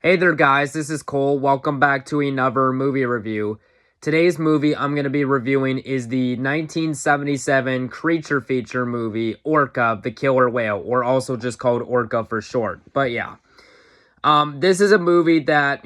Hey there, guys. This is Cole. Welcome back to another movie review. Today's movie I'm going to be reviewing is the 1977 creature feature movie, Orca, the Killer Whale, or also just called Orca for short. But yeah, this is a movie that,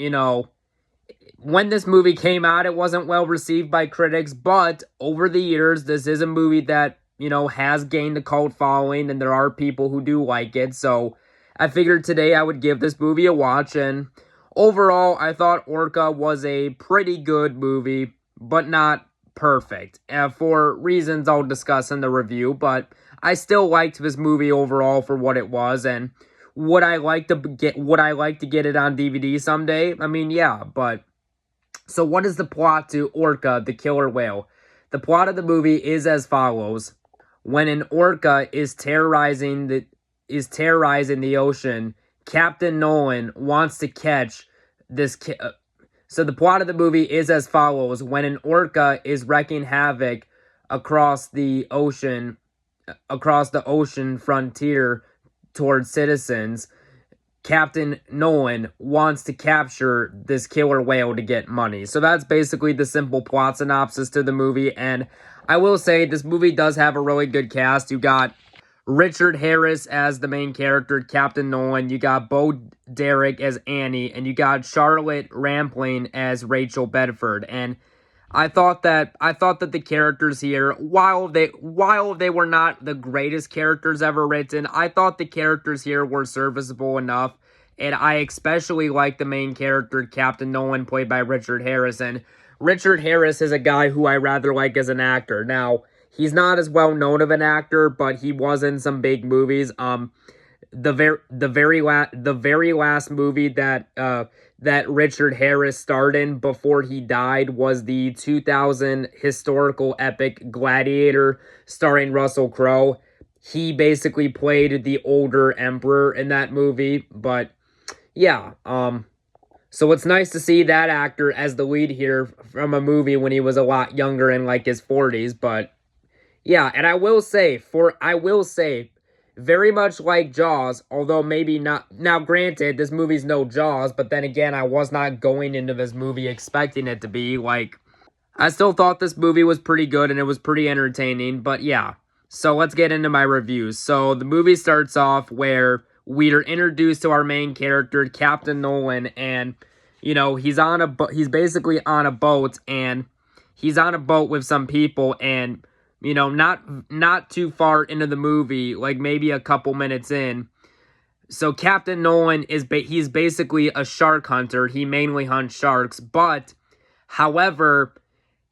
when this movie came out, it wasn't well received by critics, but over the years, this is a movie that, has gained a cult following, and there are people who do like it, so I figured today I would give this movie a watch, and overall, I thought Orca was a pretty good movie, but not perfect, for reasons I'll discuss in the review, but I still liked this movie overall for what it was, and would I like to get it on DVD someday? I mean, yeah, but so what is the plot to Orca, the Killer Whale? The plot of the movie is as follows. When an orca is terrorizing the ocean, Captain Nolan wants to catch this so the plot of the movie is as follows. When an orca is wreaking havoc across the ocean frontier towards citizens, Captain Nolan wants to capture this killer whale to get money. So that's basically the simple plot synopsis to the movie. And I will say this movie does have a really good cast. You got Richard Harris as the main character, Captain Nolan. You got Bo Derek as Annie. And you got Charlotte Rampling as Rachel Bedford. And I thought that the characters here, while they were not the greatest characters ever written, I thought the characters here were serviceable enough, and I especially like the main character, Captain Nolan, played by Richard Harris. And Richard Harris is a guy who I rather like as an actor. Now, he's not as well known of an actor, but he was in some big movies. The very last movie that Richard Harris starred in before he died was the 2000 historical epic Gladiator, starring Russell Crowe. He basically played the older emperor in that movie, but yeah, so it's nice to see that actor as the lead here from a movie when he was a lot younger, in like his 40s, but yeah, and I will say, very much like Jaws, although maybe not. Now, granted, this movie's no Jaws, but then again, I was not going into this movie expecting it to be. Like, I still thought this movie was pretty good and it was pretty entertaining, but yeah. So let's get into my reviews. So the movie starts off where we are introduced to our main character, Captain Nolan, and, he's basically on a boat, and he's on a boat with some people, and not too far into the movie, like maybe a couple minutes in. So Captain Nolan he's basically a shark hunter. He mainly hunts sharks, but however,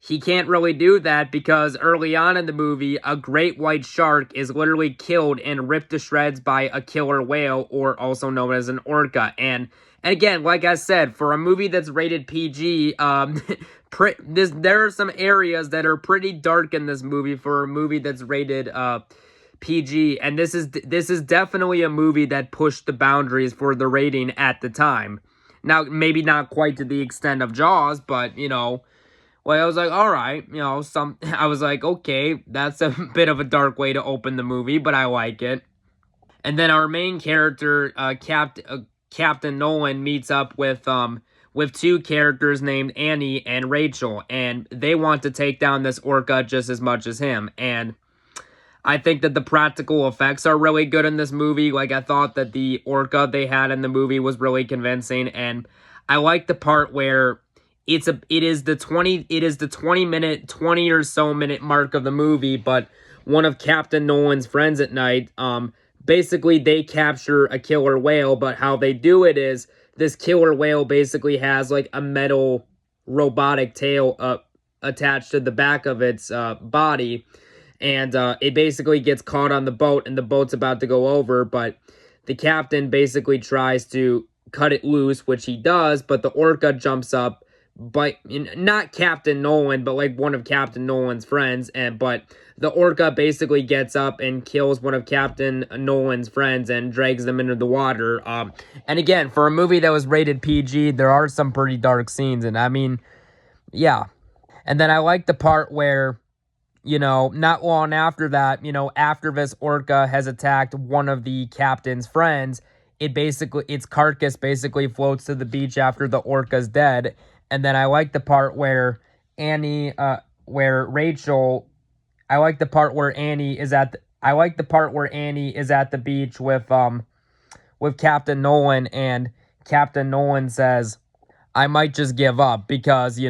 he can't really do that because early on in the movie, a great white shark is literally killed and ripped to shreds by a killer whale, or also known as an orca. And again, like I said, for a movie that's rated PG, there are some areas that are pretty dark in this movie for a movie that's rated PG, and this is definitely a movie that pushed the boundaries for the rating at the time. Now, maybe not quite to the extent of Jaws, but well, I was like, all right, I was like, okay, that's a bit of a dark way to open the movie, but I like it. And then our main character, Captain Nolan, meets up with two characters named Annie and Rachel, and they want to take down this orca just as much as him. And I think that the practical effects are really good in this movie. Like, I thought that the orca they had in the movie was really convincing, and I like the part where it is the 20 or so minute mark of the movie, but one of Captain Nolan's friends at night, basically they capture a killer whale, but how they do it is this killer whale basically has like a metal robotic tail attached to the back of its body, and it basically gets caught on the boat, and the boat's about to go over, but the captain basically tries to cut it loose, which he does, but the orca jumps up, but not Captain Nolan, but like one of Captain Nolan's friends, but the orca basically gets up and kills one of Captain Nolan's friends and drags them into the water. And again, for a movie that was rated PG, there are some pretty dark scenes, and I mean, yeah. And then I like the part where, not long after that, after this orca has attacked one of the captain's friends, its carcass basically floats to the beach after the orca's dead. And then I like the part where where Rachel, I like the part where Annie is at, I like the part where Annie is at the beach with Captain Nolan, and Captain Nolan says, I might just give up because,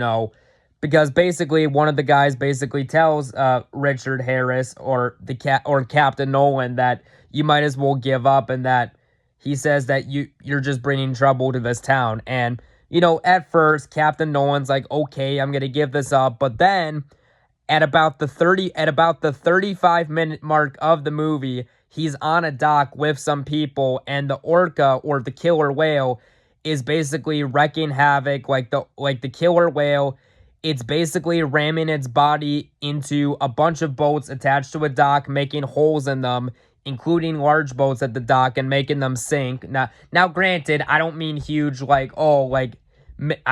because basically one of the guys basically tells Richard Harris or Captain Nolan that you might as well give up, and that he says that you're just bringing trouble to this town. And at first Captain Nolan's like, okay, I'm gonna give this up, but then at about the 35-minute mark of the movie, he's on a dock with some people, and the orca, or the killer whale, is basically wrecking havoc. Like the killer whale, it's basically ramming its body into a bunch of boats attached to a dock, making holes in them, including large boats at the dock, and making them sink. Now granted, I don't mean huge, I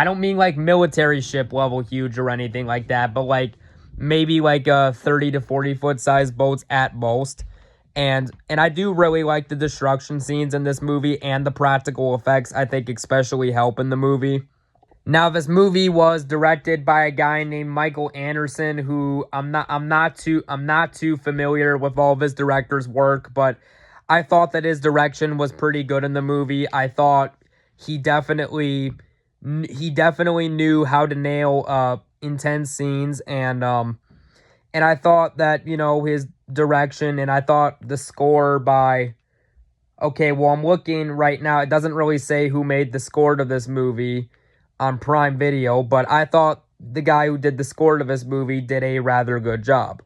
don't mean like military ship level huge or anything like that, but like maybe like 30 to 40 foot size boats at most. And I do really like the destruction scenes in this movie, and the practical effects, I think, especially help in the movie. Now, this movie was directed by a guy named Michael Anderson, who I'm not too familiar with all of his director's work, but I thought that his direction was pretty good in the movie. I thought he definitely knew how to nail intense scenes, and I thought that his direction, and I thought the score by, okay, well, I'm looking right now, it doesn't really say who made the score to this movie on Prime Video, but I thought the guy who did the score to this movie did a rather good job.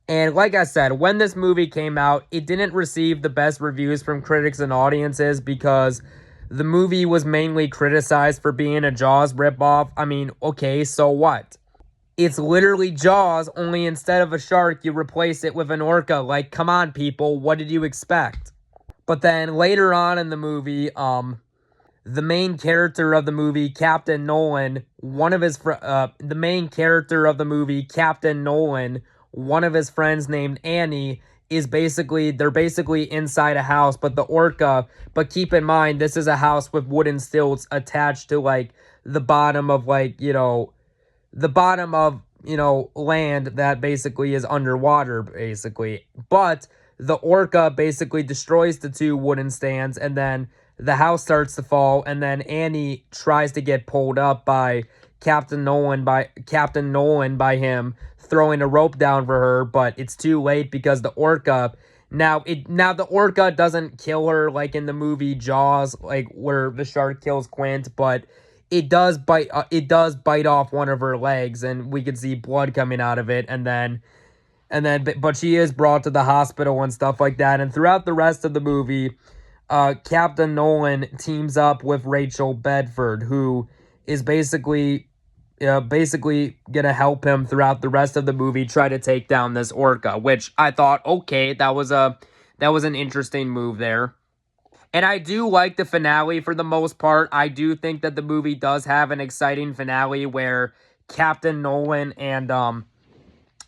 And like I said, when this movie came out, it didn't receive the best reviews from critics and audiences, because the movie was mainly criticized for being a Jaws ripoff. I mean, okay, so what? It's literally Jaws, only instead of a shark, you replace it with an orca. Like, come on, people, what did you expect? But then later on in the movie, the main character of the movie, Captain Nolan, one of his friends named Annie, they're basically inside a house, but keep in mind, this is a house with wooden stilts attached to like the bottom of land that basically is underwater, basically. But the orca basically destroys the two wooden stands, and then the house starts to fall, and then Annie tries to get pulled up by Captain Nolan by him throwing a rope down for her, but it's too late because the orca, now the orca doesn't kill her like in the movie Jaws, like where the shark kills Quint, but it does bite off one of her legs, and we can see blood coming out of it, but she is brought to the hospital and stuff like that. And throughout the rest of the movie, Captain Nolan teams up with Rachel Bedford, who is basically gonna help him throughout the rest of the movie try to take down this orca, which I thought, okay, that was an interesting move there. And I do like the finale for the most part. I do think that the movie does have an exciting finale where Captain Nolan and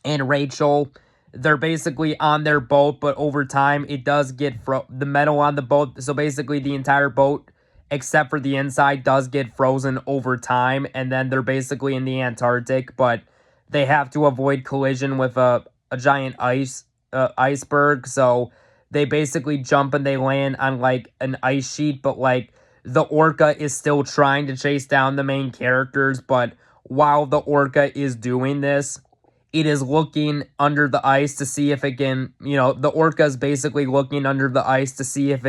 Rachel, they're basically on their boat, but over time it does get the metal on the boat. So basically the entire boat, except for the inside, does get frozen over time, and then they're basically in the Antarctic, but they have to avoid collision with a giant iceberg. So they basically jump and they land on like an ice sheet, but like the orca is still trying to chase down the main characters. But while the orca is doing this, it is looking under the ice to see if it can, the orca is basically looking under the ice to see if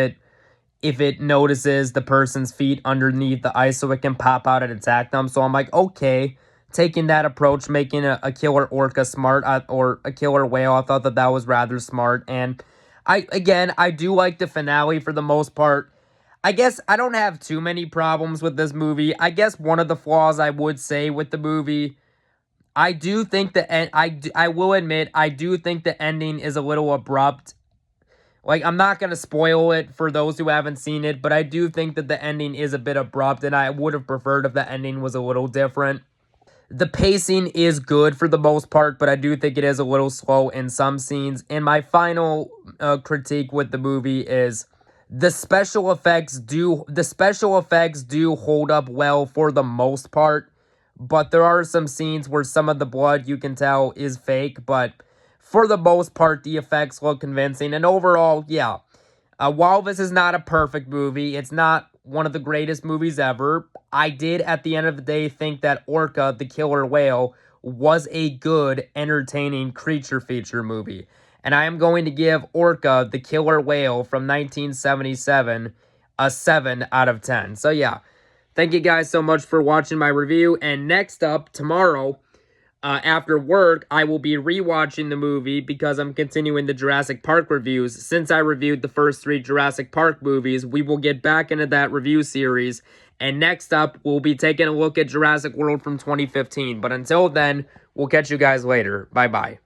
it notices the person's feet underneath the ice so it can pop out and attack them. So I'm like, okay, taking that approach, making a killer orca smart, or a killer whale, I thought that was rather smart. And I do like the finale for the most part. I guess I don't have too many problems with this movie. I guess one of the flaws I would say with the movie, I do think I will admit, I do think the ending is a little abrupt. Like, I'm not going to spoil it for those who haven't seen it, but I do think that the ending is a bit abrupt, and I would have preferred if the ending was a little different. The pacing is good for the most part, but I do think it is a little slow in some scenes. And my final critique with the movie is the special effects do hold up well for the most part, but there are some scenes where some of the blood you can tell is fake, but for the most part the effects look convincing. And overall, yeah, while this is not a perfect movie, it's not one of the greatest movies ever. I did at the end of the day think that Orca the Killer Whale was a good, entertaining creature feature movie. And I am going to give Orca the Killer Whale from 1977 a 7 out of 10. So yeah, thank you guys so much for watching my review. And next up, tomorrow, after work, I will be rewatching the movie because I'm continuing the Jurassic Park reviews. Since I reviewed the first 3 Jurassic Park movies, we will get back into that review series. And next up, we'll be taking a look at Jurassic World from 2015. But until then, we'll catch you guys later. Bye-bye.